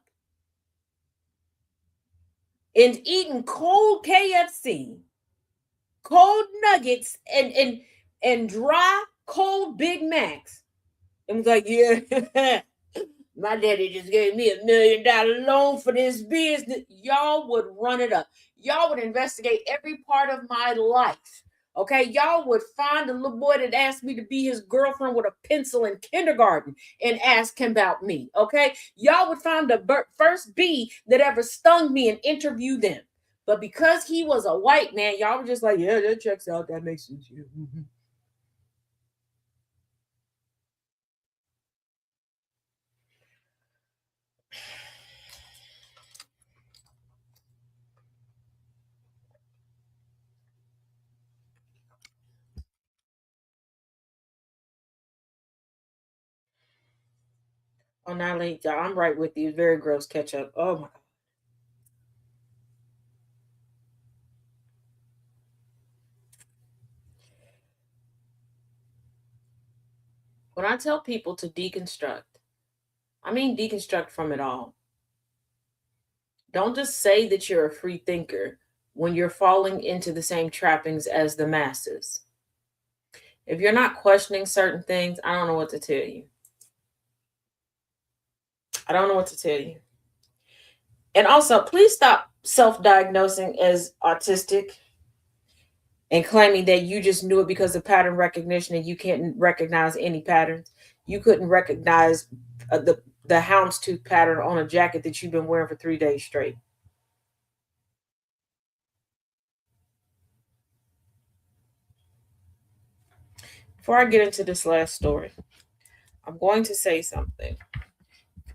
and eating cold KFC, cold nuggets, and dry cold Big Macs, and was like, yeah, my daddy just gave me $1 million loan for this business, y'all would run it up. Y'all would investigate every part of my life. Okay, y'all would find a little boy that asked me to be his girlfriend with a pencil in kindergarten and ask him about me. Okay, y'all would find the first bee that ever stung me and interview them. But because he was a white man, y'all were just like, yeah, that checks out. That makes sense. Yeah. Mm-hmm. Oh, Natalie, I'm right with you. It's very gross ketchup. Oh my God. When I tell people to deconstruct, I mean deconstruct from it all. Don't just say that you're a free thinker when you're falling into the same trappings as the masses. If you're not questioning certain things, I don't know what to tell you. I don't know what to tell you. And also, please stop self-diagnosing as autistic and claiming that you just knew it because of pattern recognition and you can't recognize any patterns. You couldn't recognize the houndstooth pattern on a jacket that you've been wearing for 3 days straight. Before I get into this last story, I'm going to say something.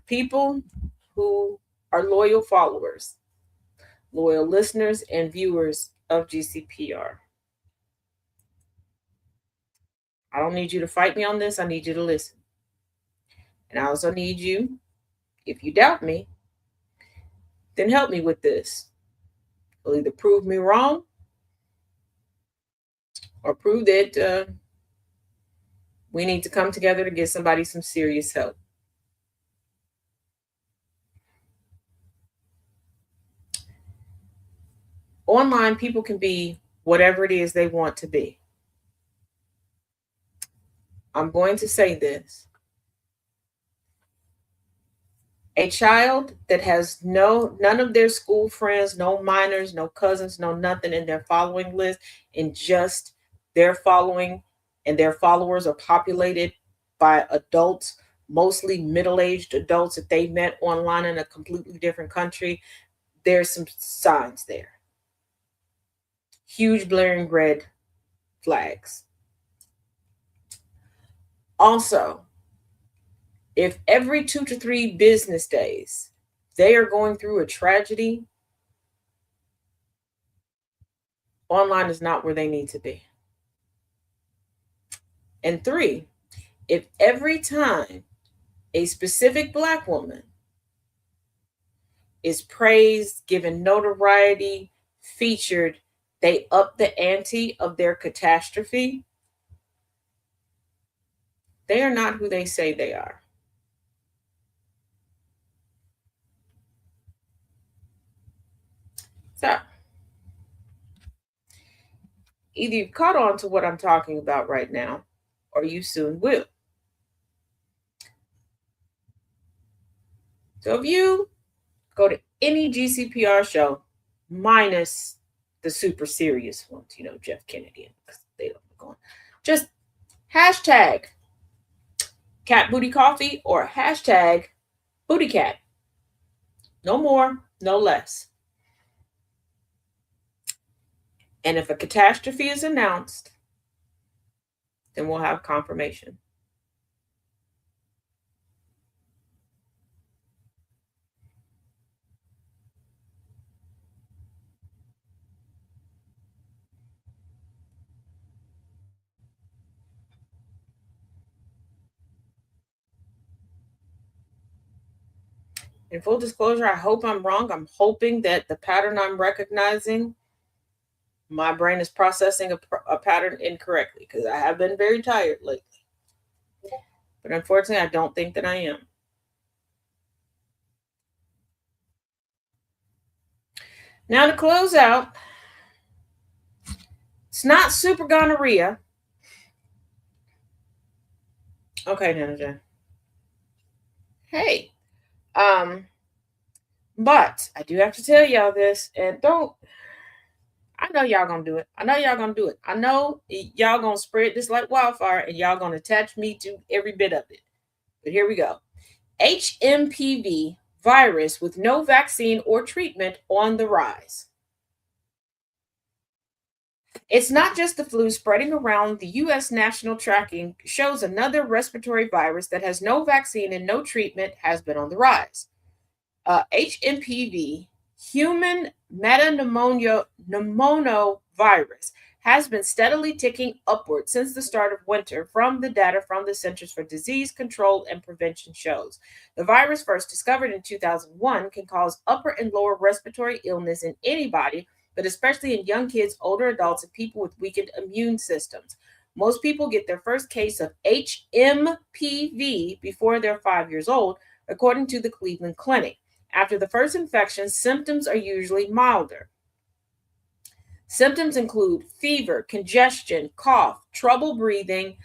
People who are loyal followers, loyal listeners, and viewers of GCPR, I don't need you to fight me on this. I need you to listen. And I also need you, if you doubt me, then help me with this. You'll either prove me wrong or prove that we need to come together to get somebody some serious help. Online, people can be whatever it is they want to be. I'm going to say this. A child that has none of their school friends, no minors, no cousins, no nothing in their following list, and just their following and their followers are populated by adults, mostly middle-aged adults that they met online in a completely different country, there's some signs there. Huge blaring red flags. Also, if every 2 to 3 business days they are going through a tragedy, online is not where they need to be. And 3, if every time a specific Black woman is praised, given notoriety, featured, they up the ante of their catastrophe, they are not who they say they are. So, either you've caught on to what I'm talking about right now, or you soon will. So if you go to any GCPR show, minus the super serious ones, Jeff Kennedy, because they don't go on, just hashtag cat booty coffee or hashtag booty cat. No more, no less. And if a catastrophe is announced, then we'll have confirmation. In full disclosure, I hope I'm wrong. I'm hoping that the pattern I'm recognizing, my brain is processing a pattern incorrectly, because I have been very tired lately. But unfortunately, I don't think that I am. Now to close out, it's not super gonorrhea. Okay, Nana Jen. Hey. But I do have to tell y'all this, and I know y'all gonna do it. I know y'all gonna do it. I know y'all gonna spread this like wildfire, and y'all gonna attach me to every bit of it. But here we go. HMPV virus with no vaccine or treatment on the rise. It's not just the flu spreading around. The U.S. national tracking shows another respiratory virus that has no vaccine and no treatment has been on the rise. HMPV, human metapneumovirus, has been steadily ticking upward since the start of winter from the data from the Centers for Disease Control and Prevention shows. The virus, first discovered in 2001, can cause upper and lower respiratory illness in anybody, but especially in young kids, older adults, and people with weakened immune systems. Most people get their first case of HMPV before they're 5 years old, according to the Cleveland Clinic. After the first infection, symptoms are usually milder. Symptoms include fever, congestion, cough, trouble breathing.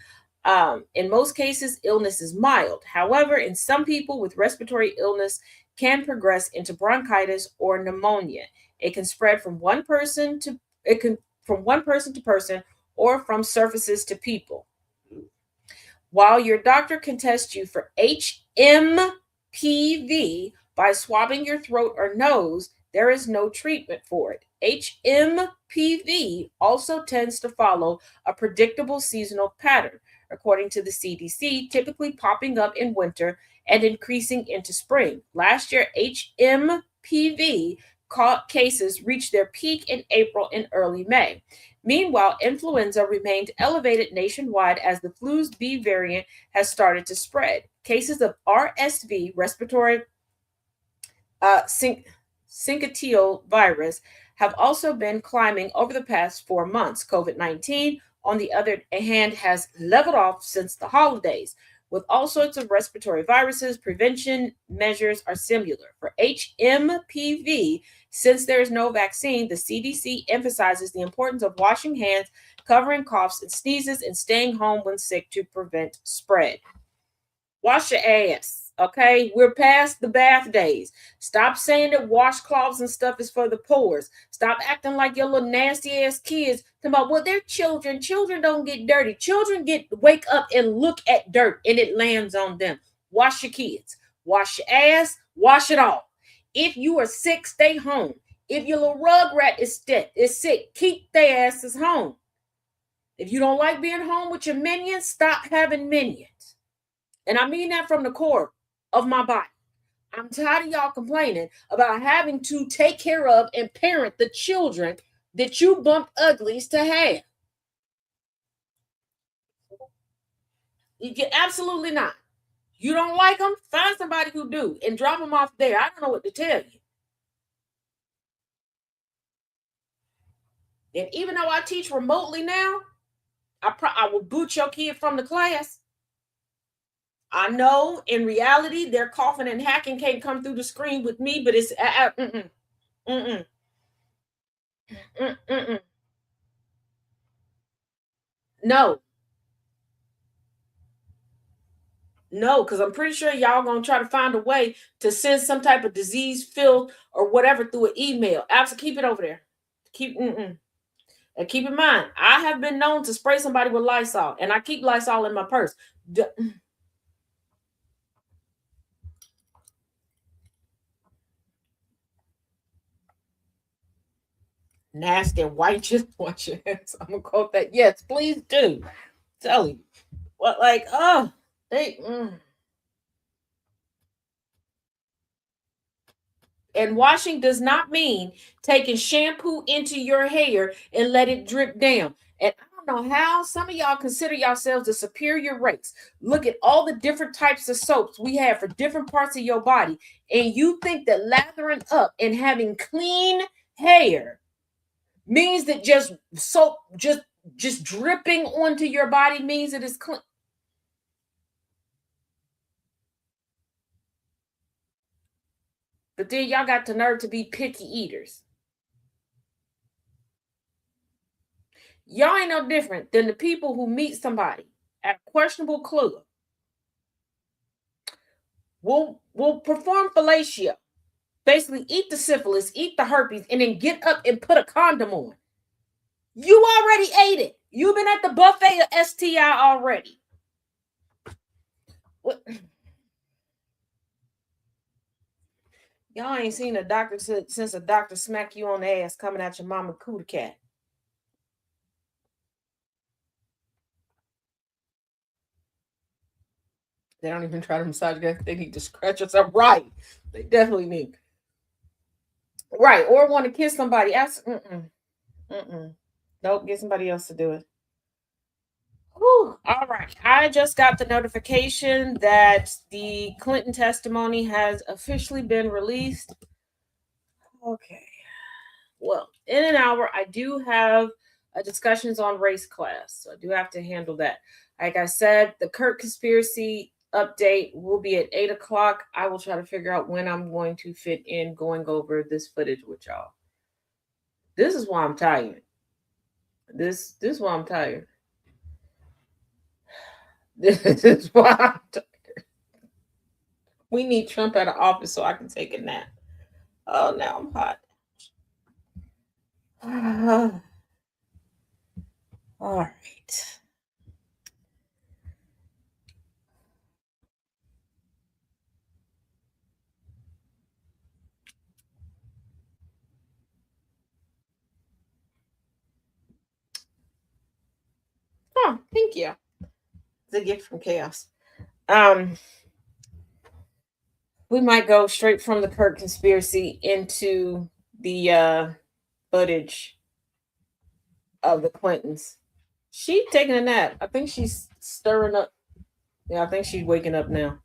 In most cases, illness is mild. However, in some people with respiratory illness can progress into bronchitis or pneumonia. It can spread from one person to person or from surfaces to people. While your doctor can test you for HMPV by swabbing your throat or nose, there is no treatment for it. HMPV also tends to follow a predictable seasonal pattern, according to the CDC, typically popping up in winter and increasing into spring. Last year, HMPV cases reached their peak in April and early May. Meanwhile, influenza remained elevated nationwide as the flu's B variant has started to spread. Cases of RSV, respiratory syncytial virus, have also been climbing over the past 4 months. COVID-19, on the other hand, has leveled off since the holidays. With all sorts of respiratory viruses, prevention measures are similar. For HMPV, since there is no vaccine, the CDC emphasizes the importance of washing hands, covering coughs and sneezes, and staying home when sick to prevent spread. Wash your ass, okay? We're past the bath days. Stop saying that washcloths and stuff is for the pores. Stop acting like your little nasty ass kids. Talking about, well, they're children. Children don't get dirty. Children wake up and look at dirt and it lands on them. Wash your kids. Wash your ass. Wash it all. If you are sick, stay home. If your little rugrat is sick, keep their asses home. If you don't like being home with your minions, stop having minions. And I mean that from the core of my body. I'm tired of y'all complaining about having to take care of and parent the children that you bumped uglies to have. You get absolutely not. You don't like them? Find somebody who do and drop them off there. I don't know what to tell you. And even though I teach remotely now, I will boot your kid from the class. I know in reality, their coughing and hacking can't come through the screen with me, but it's no, because I'm pretty sure y'all gonna try to find a way to send some type of disease filth or whatever through an email. Absolutely, keep it over there. And keep in mind, I have been known to spray somebody with Lysol, and I keep Lysol in my purse. Nasty white, just wash your hands. I'm gonna quote that. Yes, please do. Tell you what, like, oh, they. And washing does not mean taking shampoo into your hair and let it drip down. And I don't know how some of y'all consider yourselves the superior race. Look at all the different types of soaps we have for different parts of your body, and you think that lathering up and having clean hair means that just soap just dripping onto your body means it is clean. But then y'all got the nerve to be picky eaters. Y'all ain't no different than the people who meet somebody at a questionable club, will perform fellatio, basically eat the syphilis, eat the herpes, and then get up and put a condom on. You already ate it. You've been at the buffet of STI already. What? Y'all ain't seen a doctor since a doctor smack you on the ass coming out your mama cootie cat. They don't even try to massage you. They need to scratch yourself. Right. They definitely need. Right. Or want to kiss somebody. Nope. Get somebody else to do it. Whew. All right. I just got the notification that the Clinton testimony has officially been released. Okay. Well, in an hour, I do have discussions on race class. So I do have to handle that. Like I said, the Kirk conspiracy update will be at 8 o'clock. I will try to figure out when I'm going to fit in going over this footage with y'all. This is why I'm tired. This is why I'm tired. This is why I'm tired. We need Trump out of office so I can take a nap. Oh, now I'm hot. All right. Oh, thank you. It's a gift from chaos. We might go straight from the Kirk conspiracy into the footage of the Clintons. She taking a nap. I think she's stirring up. Yeah, I think she's waking up now.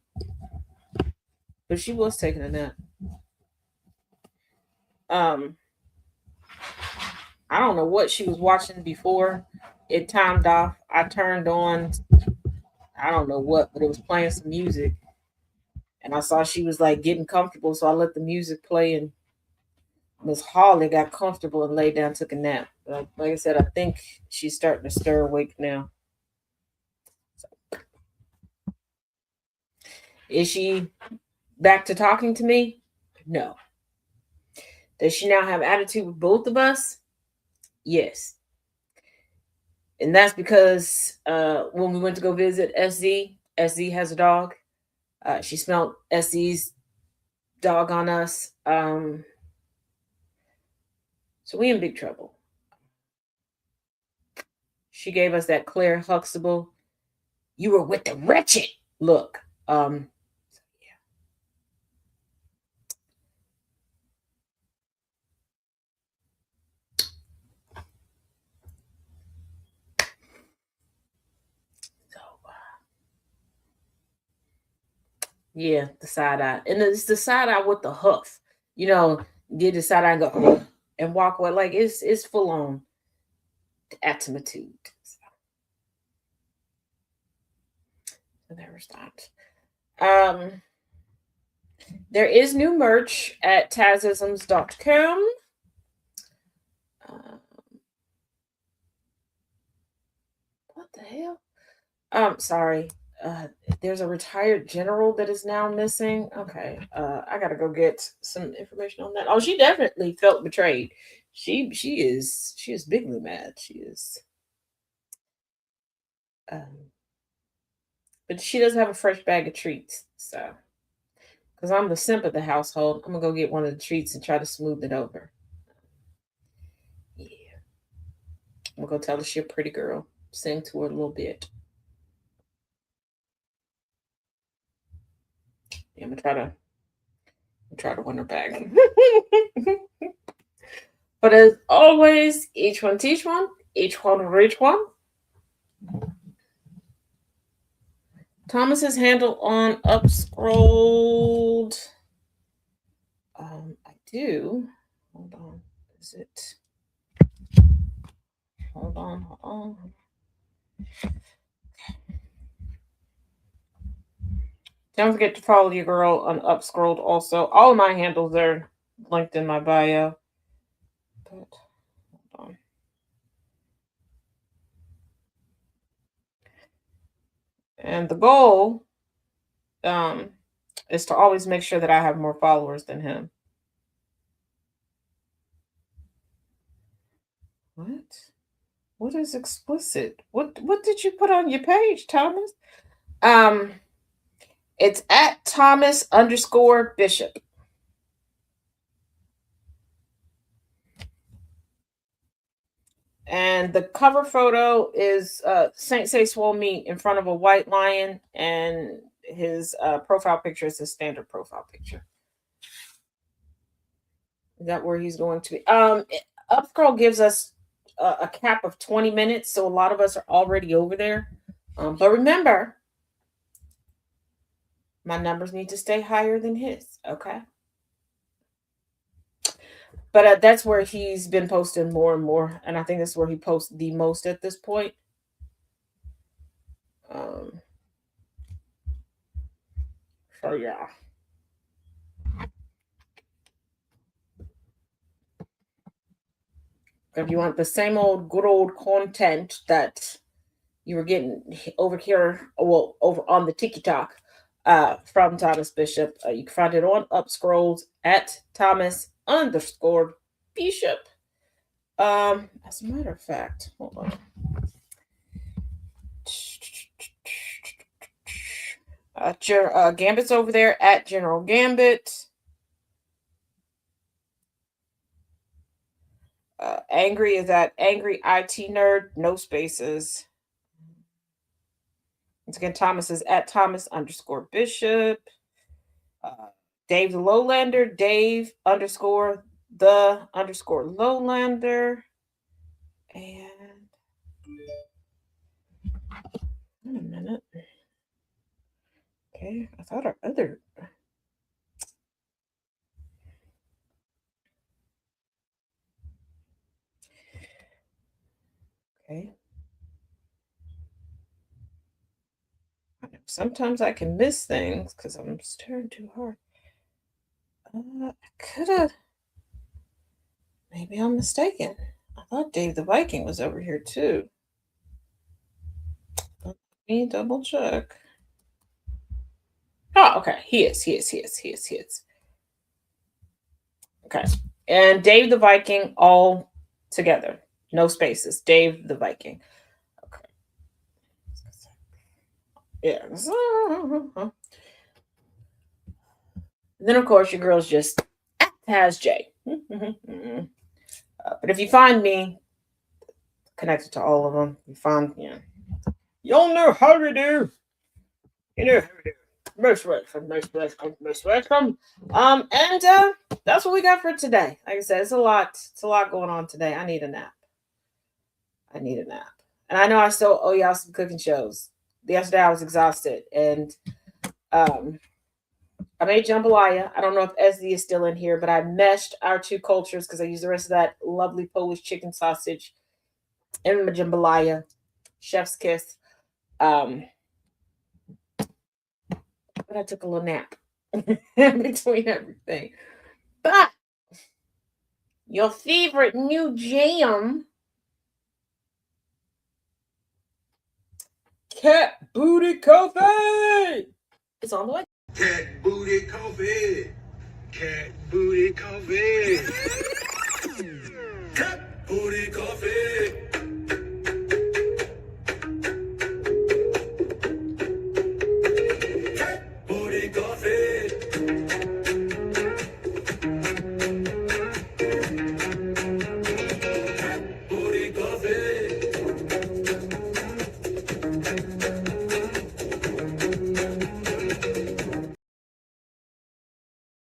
But she was taking a nap. Um, I don't know what she was watching before it timed off. I turned on, I don't know what, but it was playing some music. And I saw she was like getting comfortable, so I let the music play, and Miss Holly got comfortable and laid down, took a nap. But like I said, I think she's starting to stir awake now. So, is she back to talking to me? No. Does she now have attitude with both of us? Yes. And that's because when we went to go visit SZ, SZ has a dog. She smelled SZ's dog on us. So we in big trouble. She gave us that Claire Huxtable, you were with the wretched look. Yeah. So yeah, the side eye. And it's the side eye with the huff. You know, did the side eye and go and walk away. Like it's full on attitude. So there was that. There is new merch at tazisms.com. What the hell? Sorry. There's a retired general that is now missing. Okay. I gotta go get some information on that. Oh, she definitely felt betrayed. She is bigly mad. She is. But she does have a fresh bag of treats. So, because I'm the simp of the household, I'm gonna go get one of the treats and try to smooth it over. Yeah. I'm gonna go tell her she's a pretty girl. Sing to her a little bit. Yeah, I'm gonna try to win her back. But as always, each one teach one, each one reach one. Thomas's handle on upscrolled. I do. Hold on. Is it? Hold on. Don't forget to follow your girl on Upscrolled also. All of my handles are linked in my bio. But hold on. And the goal is to always make sure that I have more followers than him. What? What is explicit? What did you put on your page, Thomas? It's at Thomas_Bishop. And the cover photo is Saint Say Swole Meat in front of a white lion, and his profile picture is his standard profile picture. Is that where he's going to be? Upscroll gives us a cap of 20 minutes, so a lot of us are already over there. But remember, my numbers need to stay higher than his, okay? But that's where he's been posting more and more, and I think that's where he posts the most at this point. So yeah. If you want the same old good old content that you were getting over here, well, over on the TikTok from Thomas Bishop, you can find it on Upscrolls at Thomas_Bishop. As a matter of fact, hold on. Gambit's over there at General Gambit. Angry is at Angry IT Nerd, no spaces. Once again, Thomas is at Thomas_Bishop. Dave the Lowlander, Dave_the the underscore Lowlander. And wait a minute. Okay, I thought our other. Okay. Sometimes I can miss things because I'm staring too hard. I could have. Maybe I'm mistaken. I thought Dave the Viking was over here too. Let me double check. Oh, okay. He is. Okay. And Dave the Viking all together. No spaces. Dave the Viking. Okay. Yeah. Then, of course, your girl's just Taz J. But if you find me connected to all of them, you find, you'll know how to do. You know how to do. Most welcome. And that's what we got for today. Like I said, it's a lot going on today. I need a nap. And I know I still owe y'all some cooking shows. Yesterday I was exhausted, and I made jambalaya. I don't know if Esdi is still in here, but I meshed our two cultures because I used the rest of that lovely Polish chicken sausage in my jambalaya. Chef's kiss. But I took a little nap in between everything. But your favorite new jam, Cat Booty Coffee, is on the way. Cat booty coffee. Cat booty coffee.